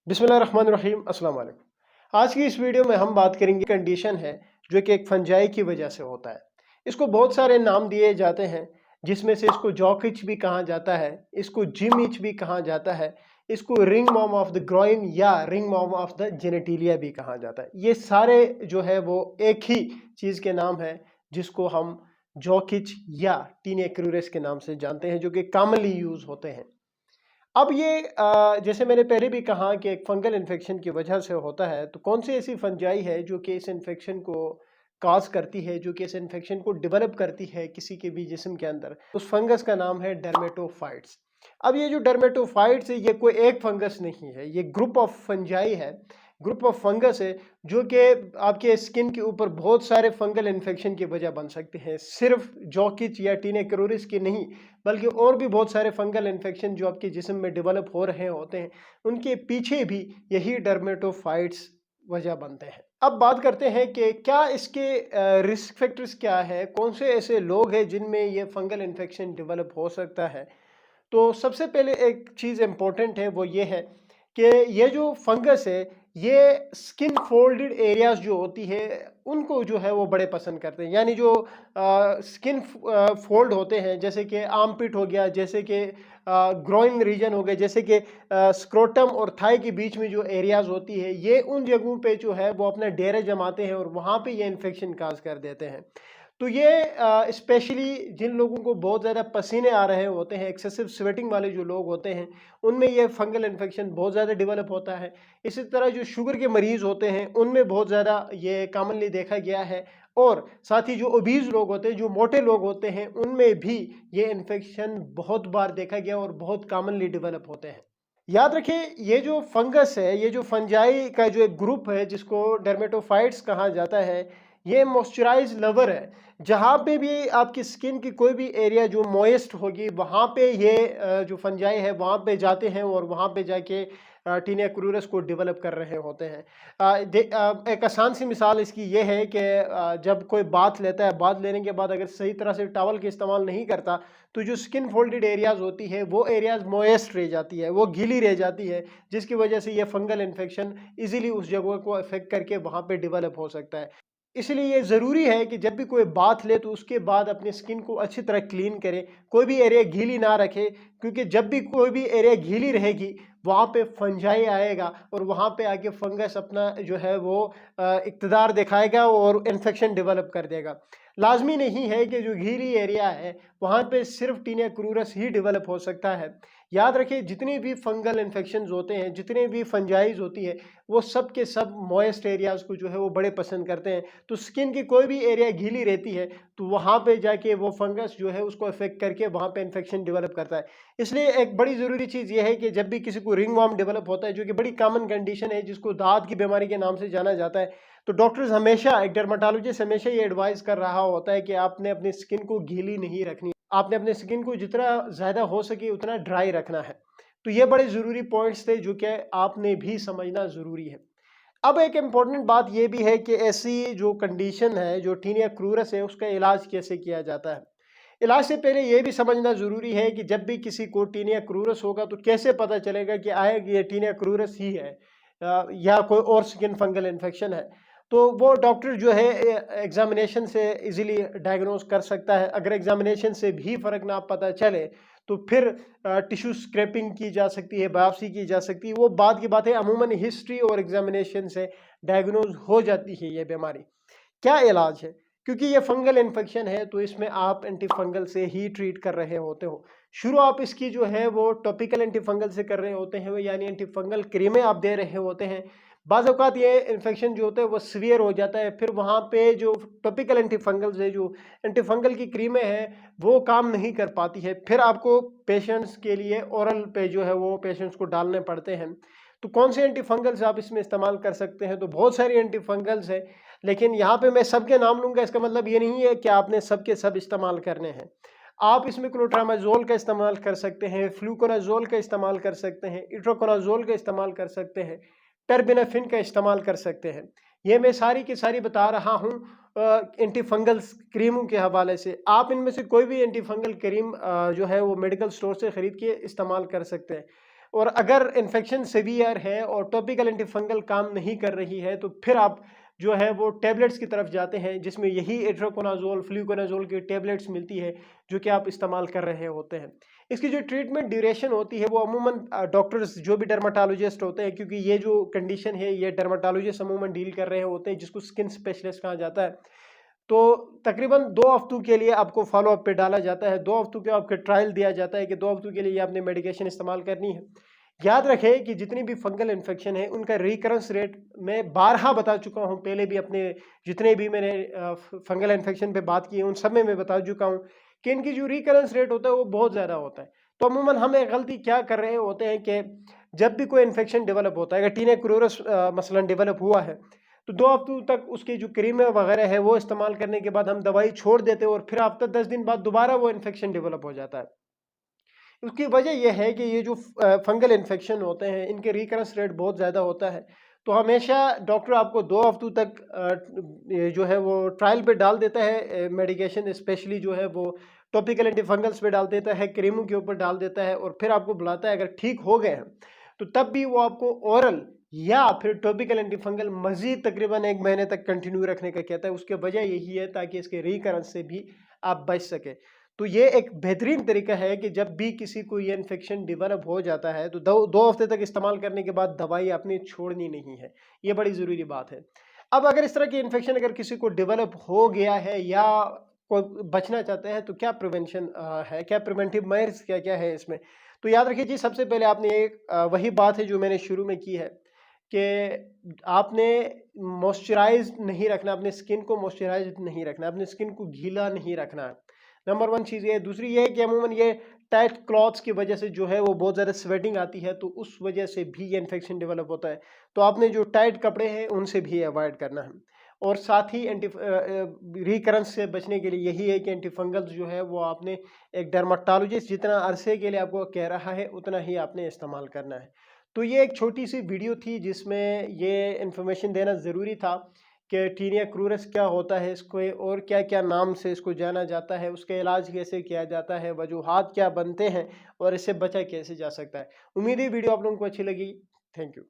बिस्मिल्लाहिर्रहमानिर्रहीम अस्सलाम वालेकुम। आज की इस वीडियो में हम बात करेंगे कंडीशन है जो कि एक फंजाई की वजह से होता है। इसको बहुत सारे नाम दिए जाते हैं, जिसमें से इसको जॉक इच भी कहा जाता है, इसको जिम इच भी कहा जाता है, इसको ringworm of the groin या ringworm of the genitalia भी कहा जाता है। ये सारे जो है वो एक ही चीज़ के नाम है, जिसको हम जॉक इच या टीनिया क्रूरस के नाम से जानते हैं, जो कि कॉमनली यूज़ होते हैं। अब ये जैसे मैंने पहले भी कहा कि एक फंगल इन्फेक्शन की वजह से होता है, तो कौन सी ऐसी फंजाई है जो कि इस इन्फेक्शन को काज करती है, जो कि इस इन्फेक्शन को डेवलप करती है किसी के भी जिस्म के अंदर। उस फंगस का नाम है डर्मेटोफाइट्स। अब ये जो डर्मेटोफाइट्स है, ये कोई एक फंगस नहीं है, ये ग्रुप ऑफ फंजाई है, ग्रुप ऑफ फंगस है, जो कि आपके स्किन के ऊपर बहुत सारे फंगल इन्फेक्शन की वजह बन सकते हैं। सिर्फ जॉकिच या टीनिया क्रूरिस की नहीं, बल्कि और भी बहुत सारे फंगल इन्फेक्शन जो आपके जिस्म में डेवलप हो रहे होते हैं, उनके पीछे भी यही डर्मेटोफाइट्स वजह बनते हैं। अब बात करते हैं कि क्या इसके रिस्क फैक्टर्स क्या है, कौन से ऐसे लोग हैं जिनमें ये फंगल इन्फेक्शन डेवलप हो सकता है। तो सबसे पहले एक चीज़ इम्पोर्टेंट है, वो ये है कि ये जो फंगस है, ये स्किन फोल्डेड एरियाज जो होती है उनको जो है वो बड़े पसंद करते हैं। यानी जो स्किन फोल्ड होते हैं, जैसे कि आर्मपिट हो गया, जैसे कि ग्रोइन रीजन हो गए, जैसे कि स्क्रोटम और थाई के बीच में जो एरियाज होती है, ये उन जगहों पे जो है वो अपना डेरे जमाते हैं और वहाँ पे ये इन्फेक्शन काज कर देते हैं। तो ये स्पेशली जिन लोगों को बहुत ज़्यादा पसीने आ रहे होते हैं, एक्सेसिव स्वेटिंग वाले जो लोग होते हैं, उनमें ये फंगल इन्फेक्शन बहुत ज़्यादा डेवलप होता है। इसी तरह जो शुगर के मरीज़ होते हैं, उनमें बहुत ज़्यादा ये कॉमनली देखा गया है। और साथ ही जो ओबीज लोग होते हैं, जो मोटे लोग होते हैं, उनमें भी ये इन्फेक्शन बहुत बार देखा गया और बहुत कॉमनली डेवलप होते हैं। याद रखें, ये जो फंगस है, ये जो फंजाई का जो एक ग्रुप है जिसको डर्मेटोफाइट्स कहा जाता है, ये मॉइस्चराइज लवर है। जहाँ पे भी आपकी स्किन की कोई भी एरिया जो मॉइस्ट होगी, वहाँ पे ये जो फंजाई है वहाँ पे जाते हैं और वहाँ पे जाके टीनिया क्रूरस को डेवलप कर रहे होते हैं। एक आसान सी मिसाल इसकी ये है कि जब कोई बाथ लेता है, बाथ लेने के बाद अगर सही तरह से टॉवल का इस्तेमाल नहीं करता, तो जो स्किन फोल्डेड एरियाज होती है वो एरियाज मॉइस्ट रह जाती है, वो गीली रह जाती है, जिसकी वजह से ये फंगल इन्फेक्शन इजीली उस जगह को अफेक्ट करके वहाँ पे डेवलप हो सकता है। इसलिए ये ज़रूरी है कि जब भी कोई बाथ ले तो उसके बाद अपनी स्किन को अच्छी तरह क्लीन करे, कोई भी एरिया गीली ना रखे, क्योंकि जब भी कोई भी एरिया गीली रहेगी, वहाँ पे फंजाई आएगा और वहाँ पे आके फंगस अपना जो है वो इक़्तिदार दिखाएगा और इन्फेक्शन डेवलप कर देगा। लाजमी नहीं है कि जो गीली एरिया है वहाँ पे सिर्फ टीनिया क्रूरस ही डेवलप हो सकता है। याद रखिए, जितने भी फंगल इन्फेक्शंस होते हैं, जितने भी फंजाइज होती है, वो सब के सब मॉइस्ट एरियाज़ को जो है वो बड़े पसंद करते हैं। तो स्किन की कोई भी एरिया गीली रहती है, तो वहाँ पे जाके वो फंगस जो है उसको अफेक्ट करके वहाँ पे इन्फेक्शन डेवलप करता है। इसलिए एक बड़ी ज़रूरी चीज़ ये है कि जब भी किसी को रिंगवॉर्म डेवलप होता है, जो कि बड़ी कॉमन कंडीशन है, जिसको दाद की बीमारी के नाम से जाना जाता है, तो डॉक्टर्स हमेशा, एक डर्माटोलॉजिस्ट हमेशा ये एडवाइस कर रहा होता है कि आपने अपनी स्किन को गीली नहीं रखनी, आपने अपने स्किन को जितना ज़्यादा हो सके उतना ड्राई रखना है। तो ये बड़े ज़रूरी पॉइंट्स थे जो कि आपने भी समझना ज़रूरी है। अब एक इम्पॉर्टेंट बात यह भी है कि ऐसी जो कंडीशन है, जो टीनिया क्रूरस है, उसका इलाज कैसे किया जाता है। इलाज से पहले यह भी समझना ज़रूरी है कि जब भी किसी को टीनिया क्रूरस होगा तो कैसे पता चलेगा कि आए ये टीनिया क्रूरस ही है या कोई और स्किन फंगल इन्फेक्शन है। तो वो डॉक्टर जो है एग्जामिनेशन से इजीली डायग्नोज कर सकता है। अगर एग्जामिनेशन से भी फ़र्क ना पता चले, तो फिर टिश्यू स्क्रैपिंग की जा सकती है, बायोप्सी की जा सकती है। वो बाद की बात है, अमूमन हिस्ट्री और एग्जामिनेशन से डायग्नोज हो जाती है ये बीमारी। क्या इलाज है? क्योंकि ये फंगल इन्फेक्शन है, तो इसमें आप एंटीफंगल से ही ट्रीट कर रहे होते हो। शुरू आप इसकी जो है वो टॉपिकल एंटीफंगल से कर रहे होते हैं, यानी एंटीफंगल क्रीमें आप दे रहे होते हैं। बाज़ औक़ात ये इन्फेक्शन जो होता है वो सीवियर हो जाता है, फिर वहाँ पे जो टॉपिकल एंटीफंगल्स है, जो एंटीफंगल की क्रीमें हैं, वो काम नहीं कर पाती है। फिर आपको पेशेंट्स के लिए ओरल पे जो है वो पेशेंट्स को डालने पड़ते हैं। तो कौन से एंटीफंगल्स आप इसमें इस्तेमाल कर सकते हैं? तो बहुत सारी एंटीफंगल्स हैं, लेकिन यहाँ पे मैं सबके नाम लूँगा, इसका मतलब ये नहीं है कि आपने सब के सब इस्तेमाल करने हैं। आप इसमें क्लोट्रामाज़ोल का इस्तेमाल कर सकते हैं, फ्लूकोनाज़ोल का इस्तेमाल कर सकते हैं, इट्रोकोनाज़ोल का इस्तेमाल कर सकते हैं, टर्बिनाफिन का इस्तेमाल कर सकते हैं। ये मैं सारी की सारी बता रहा हूँ एंटीफंगल्स क्रीमों के हवाले से। आप इनमें से कोई भी एंटीफंगल क्रीम जो है वो मेडिकल स्टोर से ख़रीद के इस्तेमाल कर सकते हैं। और अगर इन्फेक्शन सीवियर है और टॉपिकल एंटीफंगल काम नहीं कर रही है तो फिर आप जो है वो टैबलेट्स की तरफ जाते हैं, जिसमें यही इट्रोकोनाजोल फ्लूकोनाजोल की टैबलेट्स मिलती है जो कि आप इस्तेमाल कर रहे होते हैं। इसकी जो ट्रीटमेंट ड्यूरेशन होती है वो अमूमन डॉक्टर्स जो भी डर्माटोलॉजिस्ट होते हैं, क्योंकि ये जो कंडीशन है ये डर्माटोलॉजिस्ट अमूमन डील कर रहे होते हैं, जिसको स्किन स्पेशलिस्ट कहा जाता है। तो तकरीबन 2 हफ्तों के लिए आपको फॉलो अप पे डाला जाता है, 2 हफ्तों के आपके ट्रायल दिया जाता है कि 2 हफ्तों के लिए ये आपने मेडिकेशन इस्तेमाल करनी है। याद रखें कि जितनी भी फंगल इन्फेक्शन है उनका रिकरेंस रेट मैं बारहा बता चुका हूँ, पहले भी अपने जितने भी मैंने फंगल इन्फेक्शन पे बात की है उन सब में मैं बता चुका हूँ कि इनकी जो रिकरेंस रेट होता है वो बहुत ज़्यादा होता है। तो अमूमन हम एक गलती क्या कर रहे होते हैं कि जब भी कोई इन्फेक्शन डेवलप होता है, अगर टीने क्रोरस मसलन डेवलप हुआ है तो 2 हफ्तों तक उसकी जो क्रीमें वगैरह है वो इस्तेमाल करने के बाद हम दवाई छोड़ देते हैं और फिर हफ्ता 10 दिन बाद दोबारा वो इन्फेक्शन डेवलप हो जाता है। उसकी वजह यह है कि ये जो फंगल इन्फेक्शन होते हैं इनके रिकरेंस रेट बहुत ज़्यादा होता है। तो हमेशा डॉक्टर आपको 2 हफ्तों तक ये जो है वो ट्रायल पे डाल देता है मेडिकेशन, स्पेशली जो है वो टॉपिकल एंटीफंगल्स पे डाल देता है, क्रीमों के ऊपर डाल देता है और फिर आपको बुलाता है अगर ठीक हो गए हैं तो तब भी वो आपको ओरल या फिर टॉपिकल एंटीफंगल मजीद तकरीबन 1 महीने तक कंटिन्यू रखने का कहता है। उसके वजह यही है ताकि इसके रिकरेंस से भी आप बच सके। तो ये एक बेहतरीन तरीका है कि जब भी किसी को ये इन्फेक्शन डेवलप हो जाता है तो 2 हफ्ते तक इस्तेमाल करने के बाद दवाई आपने छोड़नी नहीं है। ये बड़ी ज़रूरी बात है। अब अगर इस तरह की इन्फेक्शन अगर किसी को डेवलप हो गया है या कोई बचना चाहते हैं तो क्या प्रिवेंशन है, क्या प्रिवेंटिव मेजर्स क्या-क्या है इसमें? तो याद रखिए जी, सबसे पहले आपने एक वही बात है जो मैंने शुरू में की है कि आपने मॉइस्चराइज़ नहीं रखना, अपने स्किन को मॉइस्चराइज़्ड नहीं रखना, अपने स्किन को गीला नहीं रखना है। नंबर 1 चीज़ ये है। दूसरी ये है कि अमूमन ये टाइट क्लॉथ्स की वजह से जो है वो बहुत ज़्यादा स्वेटिंग आती है, तो उस वजह से भी ये इन्फेक्शन डेवलप होता है। तो आपने जो टाइट कपड़े हैं उनसे भी अवॉइड करना है। और साथ ही रिकरेंस से बचने के लिए यही है कि एंटीफंगल्स जो है वो आपने एक डर्माटोलॉजिस्ट जितना अरसे के लिए आपको कह रहा है उतना ही आपने इस्तेमाल करना है। तो ये एक छोटी सी वीडियो थी जिसमें ये इन्फॉर्मेशन देना ज़रूरी था कि टीनिया क्रूरस क्या होता है, इसको और क्या-क्या नाम से इसको जाना जाता है, उसका इलाज कैसे किया जाता है, वजूहात क्या बनते हैं और इससे बचा कैसे जा सकता है। उम्मीद है वीडियो आप लोगों को अच्छी लगी। Thank you.